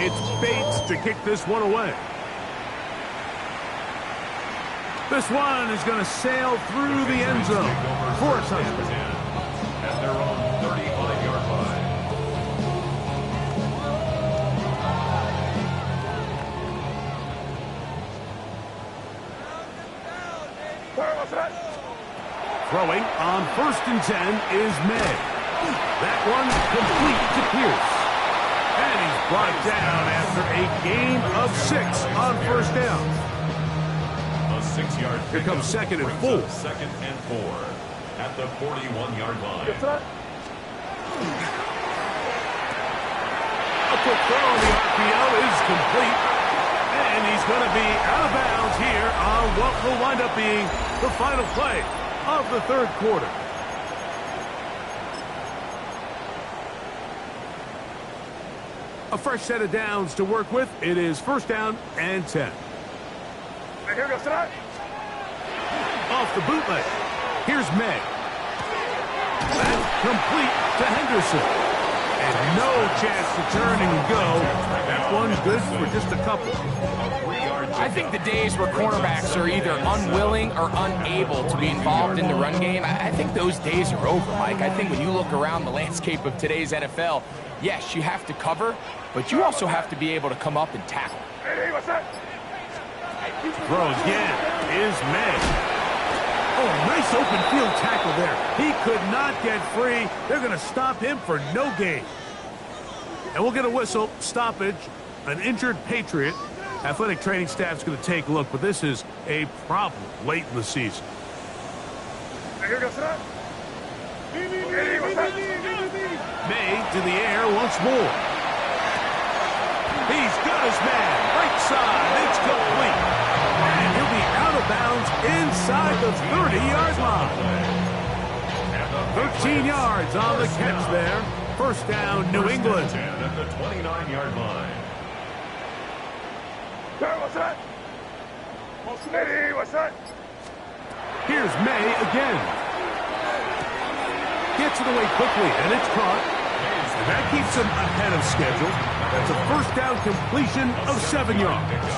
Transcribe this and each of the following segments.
It's Bates to kick this one away. This one is going to sail through the end zone for a touchdown. At their own 35-yard line. Throwing on 1st and 10 is May. That one complete to Pierce. And he's brought down after a gain of 6 on 1st down. A 6-yard pickup. Here comes 2nd and 4. 2nd and 4 at the 41-yard line. A quick throw on the RPO is complete. And he's going to be out of bounds here on what will wind up being the final play of the 3rd quarter. A fresh set of downs to work with. It is 1st down and 10. Here goes tonight. Off the bootleg. Here's May. That's complete to Henderson. And no chance to turn and go. That one's good for just a couple. I think the days where cornerbacks are either unwilling or unable to be involved in the run game, I think those days are over, Mike. I think when you look around the landscape of today's NFL, yes, you have to cover, but you also have to be able to come up and tackle. Hey, what's that? Throw again is May. Oh, nice open field tackle there. He could not get free. They're going to stop him for no gain. And we'll get a whistle, stoppage, an injured Patriot. Athletic training staff's going to take a look, but this is a problem late in the season. Here goes that. Hey, what's that? May to the air once more. He's got his man. Right side. It's complete. And he'll be out of bounds inside the 30-yard line. 13 yards on the catch there. 1st down, New England. At the 29-yard line. What's that? Hey, what's that? Here's May again. Gets it away quickly, and it's caught. And that keeps him ahead of schedule. That's a 1st down completion of 7 yards.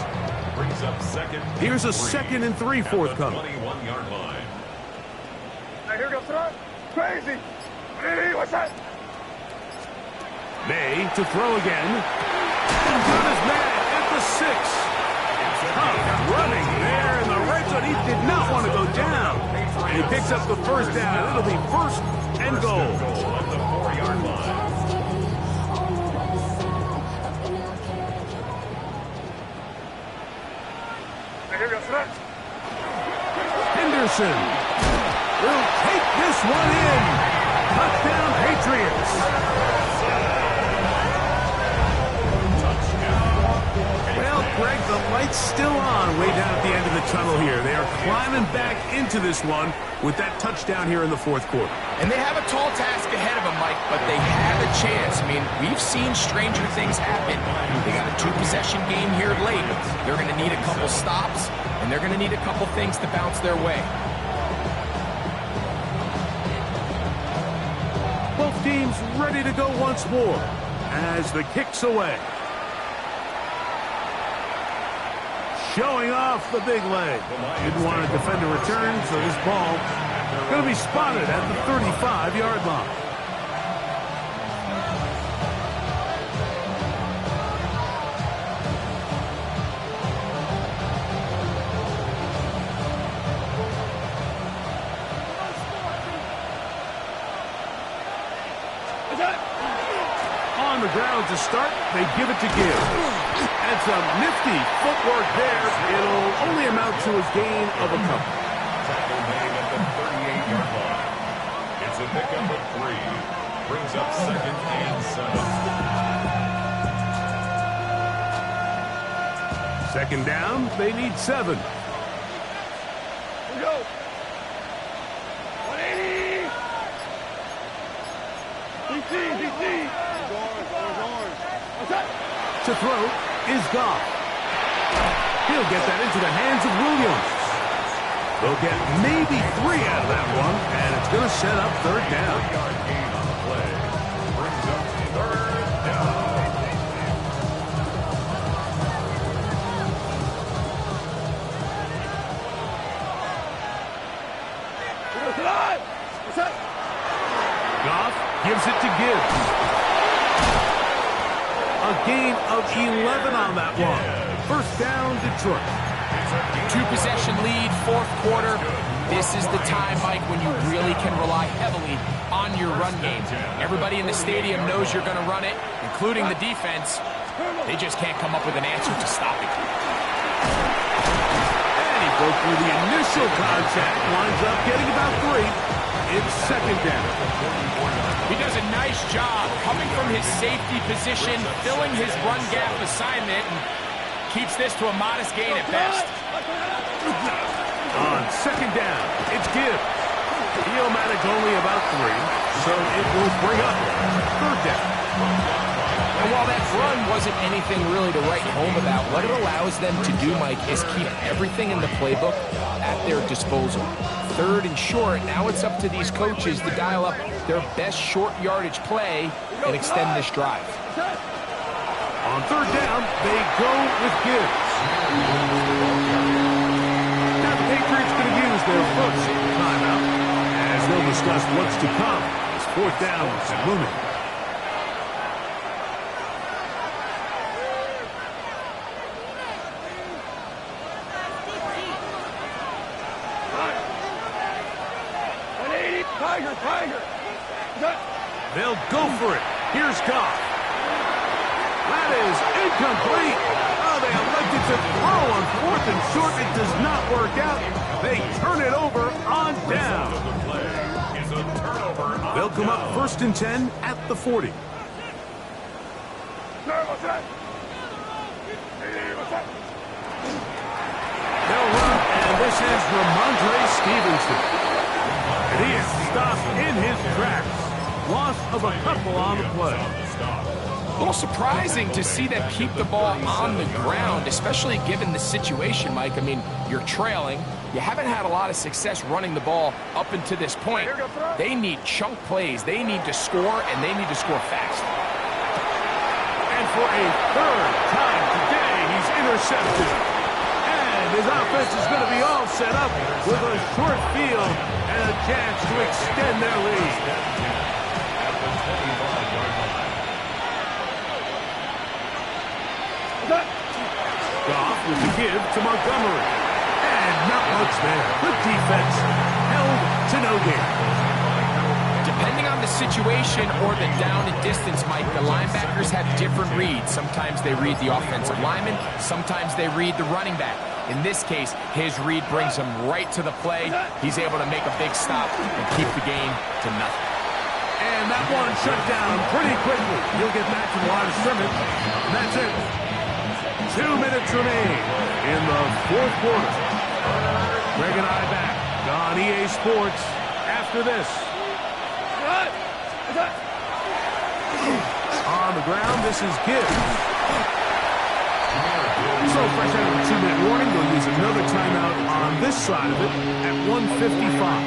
Brings up 2nd. Here's a 2nd and 3 forthcoming. 21-yard line. Here goes that. Crazy. Hey, what's that? May to throw again. And got his man at the 6. Tough running there in the red zone. He did not want to go down. And he picks up the 1st down. It'll be 1st and goal. On the 4-yard line. Here goes that. Henderson will take this one in. Touchdown, Patriots. Well, Greg, the light's still on way down at the end of the tunnel here. They are climbing back into this one with that touchdown here in the 4th quarter. And they have a tall task ahead of them, Mike, but they have a chance. I mean, we've seen stranger things happen. They got a 2-possession game here late. They're going to need a couple stops, and they're going to need a couple things to bounce their way. Both teams ready to go once more as the kick's away. Showing off the big leg. Didn't want to defend a return, so this ball going to be spotted at the 35-yard line. On the ground to start, they give it to Gill. And some nifty footwork there. It'll only amount to a gain of a couple. Tackle made at the 38-yard line. It's a pickup of 3. Brings up 2nd and 7. 2nd down, they need 7. Here we go. 180. DC. What's that? To throw is Goff. He'll get that into the hands of Williams. They'll get maybe 3 out of that one, and it's going to set up 3rd down. 3-yard gain on the play. Brings up 3rd down. A gain of 11 on that one. First down, Detroit. 2-possession lead, fourth quarter. This is the time, Mike, when you really can rely heavily on your run game. Everybody in the stadium knows you're going to run it, including the defense. They just can't come up with an answer to stop it. And he broke through the initial contact, winds up getting about 3. It's second down. He does a nice job coming from his safety position, filling his run gap assignment, and keeps this to a modest gain at best. On second down, it's Gibbs. Iomatic only about 3, so it will bring up third down. And while that run wasn't anything really to write home about, what it allows them to do, Mike, is keep everything in the playbook at their disposal. Third and short, now it's up to these coaches to dial up their best short yardage play and extend this drive. On third down, they go with Gibbs. Now the Patriots going to use their first timeout as they'll discuss what's to come. It's fourth down and looming. Tiger. They'll go for it. Here's Goff. That is incomplete. Oh, they elected to throw on fourth and short. It does not work out. They turn it over on down. They'll come up first and 10 at the 40. They'll run, and this is Ramondre Stevenson. And he is stopped in his tracks. Loss of a couple on the play. A little surprising to see them keep the ball on the ground, especially given the situation, Mike. I mean, you're trailing. You haven't had a lot of success running the ball up until this point. They need chunk plays. They need to score, and they need to score fast. And for a third time today, he's intercepted. And his offense is going to be all set up with a short field and a chance to extend their lead. Goff with the give to Montgomery. And not much there. Good defense. Held to no gain. Depending on the situation or the down and distance, Mike, the linebackers have different reads. Sometimes they read the offensive lineman. Sometimes they read the running back. In this case, his read brings him right to the play. He's able to make a big stop and keep the gain to nothing. And that one shut down pretty quickly. He'll get back to the line of scrimmage. That's it. 2 minutes remain in the fourth quarter. Greg and I back on EA Sports after this. On the ground, this is Gibbs. So fresh out of the 2-minute warning, they'll use another timeout on this side of it at 1:55.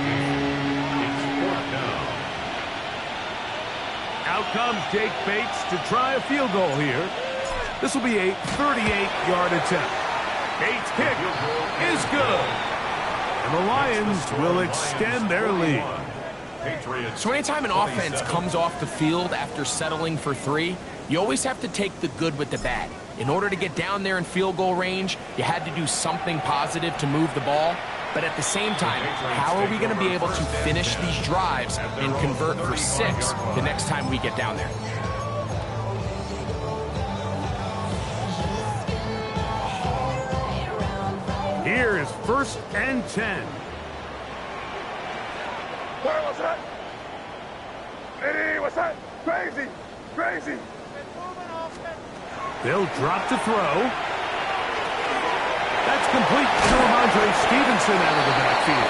Out comes Jake Bates to try a field goal here. This will be a 38-yard attempt. Bates' kick is good. And the Lions will extend their lead. So anytime an offense comes off the field after settling for 3, you always have to take the good with the bad. In order to get down there in field goal range, you had to do something positive to move the ball. But at the same time, how are we going to be able to finish these drives and convert for 6 the next time we get down there? Here is first and 10. What's that? Hey, what's that? Crazy. They'll drop to throw. That's complete to Ramondre Stevenson out of the backfield.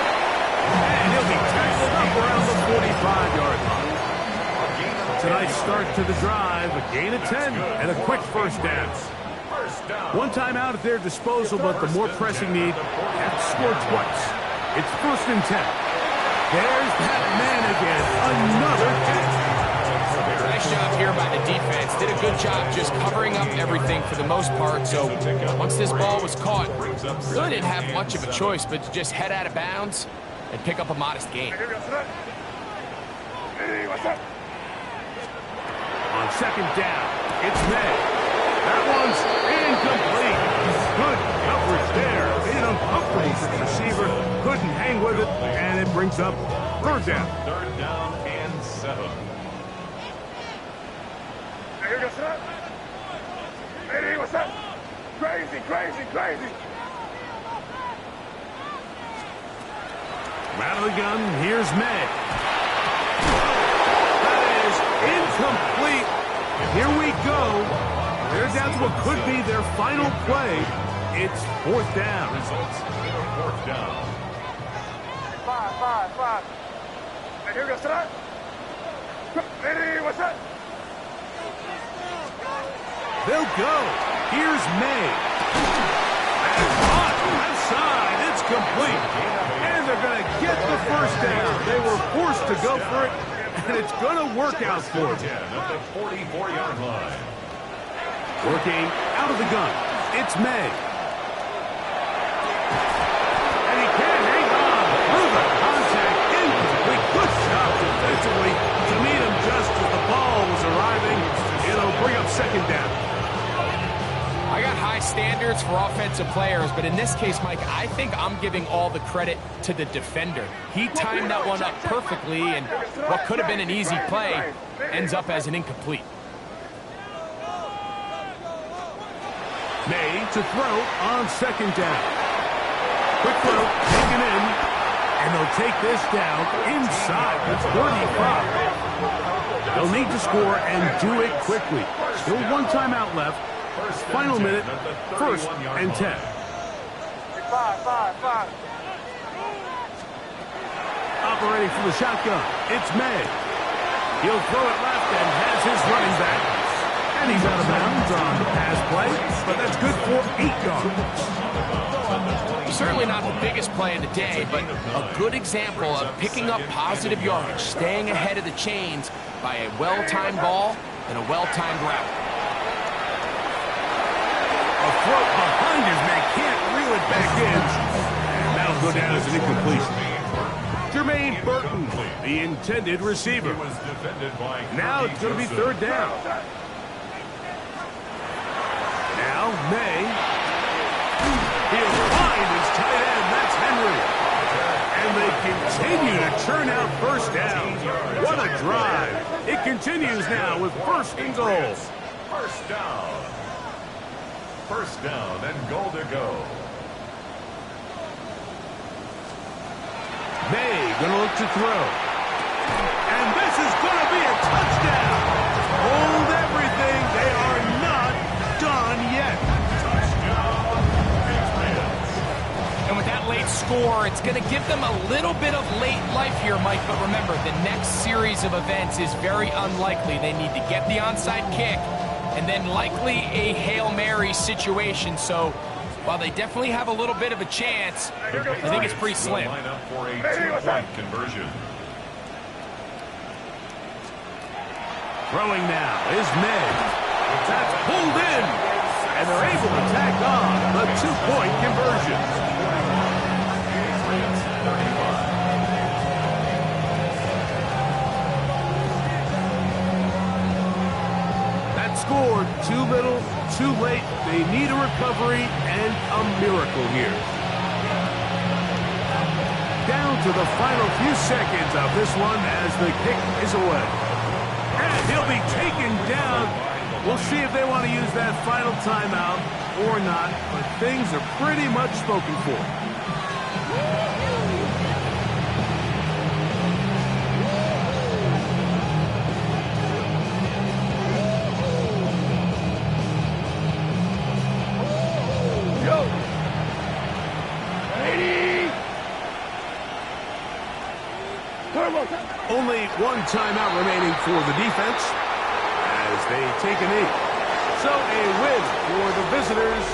And he'll be tackled up around the 45-yard line. It's a nice start to the drive. A gain of 10 and a quick first down. One timeout at their disposal, but the more pressing need, have to score twice. It's first and 10. There's that man again. Another catch. Nice job here by the defense. Did a good job just covering up everything for the most part. So once this ball was caught, really didn't have much of a choice but to just head out of bounds and pick up a modest gain. Hey, what's that? On second down, it's May. runs. Incomplete. Good coverage there. Made it uncomfortable for the receiver. Couldn't hang with it, and it brings up third down. Third down and 7. Here goes that. Hey, what's up? Crazy, crazy, crazy. Out of the gun, here's May. That is incomplete. Here we go. They're down to what could be their final play. It's fourth down. Results in a fourth down. 5. Hey, here goes that. Hey, what's up? They'll go. Here's May. And on left side, it's complete. And they're going to get the first down. They were forced to go for it, and it's going to work out for them. 10 at the 44-yard line. Working out of the gun. It's May. And he can't hang on through the contact. Incomplete. Good job defensively to meet him just as the ball was arriving. It'll bring up second down. I got high standards for offensive players, but in this case, Mike, I think I'm giving all the credit to the defender. He timed that one up perfectly, and what could have been an easy play ends up as an incomplete. May to throw on second down. Quick throw, taken in, and they'll take this down inside the 35. They'll need to score and do it quickly. Still one timeout left. Final minute, first and 10. 5. Operating from the shotgun, it's May. He'll throw it left and has his running back. And he's out of bounds on the pass play, but that's good for 8 yards. Certainly not the biggest play of the day, but a good example of picking up positive yardage, staying ahead of the chains by a well-timed ball and a well-timed route. A throat behind his man, can't reel it back in. And that'll go down as an incompletion. Jermaine Burton, the intended receiver. Now it's going to be third down. Now May. He'll find his tight end. That's Henry. And they continue to churn out first down. What a drive. It continues now with first and goal. First down. First down and goal to go. May gonna look to throw. And this is gonna be a touchdown. Hold everything. They are not done yet. Touchdown, Patriots. And with that late score, it's going to give them a little bit of late life here, Mike. But remember, the next series of events is very unlikely. They need to get the onside kick and then likely a Hail Mary situation. So while they definitely have a little bit of a chance, I think it's pretty slim. Line up for a two-point conversion. Throwing now is May. That's pulled in. And they're able to tack on the two-point conversion. That scored too little, too late. They need a recovery and a miracle here. Down to the final few seconds of this one as the kick is away. And he'll be taken down. We'll see if they want to use that final timeout or not, but things are pretty much spoken for. Go! 80! Only one timeout remaining for the defense as they take a knee. So a win for the visitors.